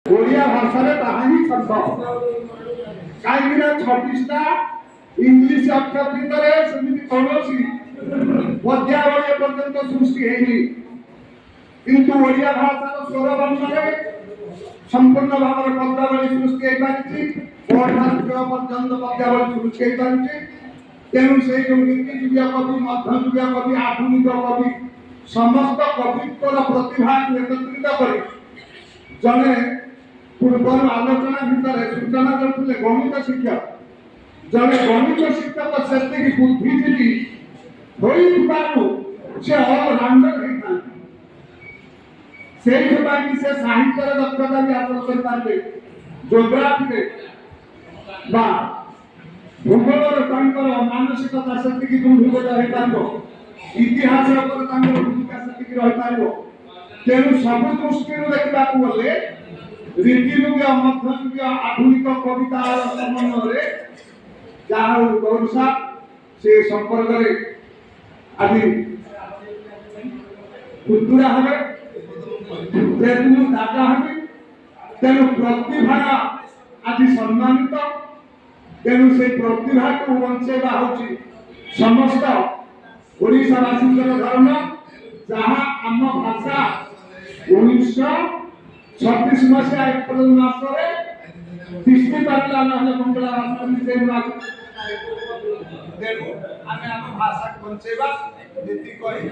ओडिया भाषा रे ताहा ही संभव काई 26टा इंग्लिश अक्षर भितर सेमिति कोनोसी पद्यावली पर्यंत सृष्टि हेनी किंतु ओडिया भाषार स्वर वंशरे संपूर्ण भाव पद्यावली सृष्टि हे पारिछि पठार्थ पर्यंत पद्यावली सृष्टि हे पारिछि तेणु से जो नीतिजुगिया कवि मध्यजुगिया कवि आधुनिक कवि समस्त कवित्वर प्रतिभा एकत्रित कर जने पूर्व आलोचना भितर सूचना करते गणित शिक्षक जने गणित शिक्षक से बुद्धिजीवी से ऑलराउंडर से साहित्य दक्षता भी हासिल कर पारे जोग्राफी भूगोल मानसिकता से दृढ़ हो इतिहास भूमिका से रही तेणु सब दृष्टि देखा गले रीतिजुग मध्यजुग आधुनिक कविता समन्वय जहाँ गौरसा से संपर्क आज खुदुरा हे दादा हे तेणु प्रतिभा आज सम्मानित तेणु से प्रतिभा को बंचेवा हूँ समस्त ओडिशावासी धर्म जहाँ आम भाषा 1936 मसीहा एप्रिल मासरे दृष्टि पारा ना बंगला भाषा निजे भाषा को बंचेवा नीति कही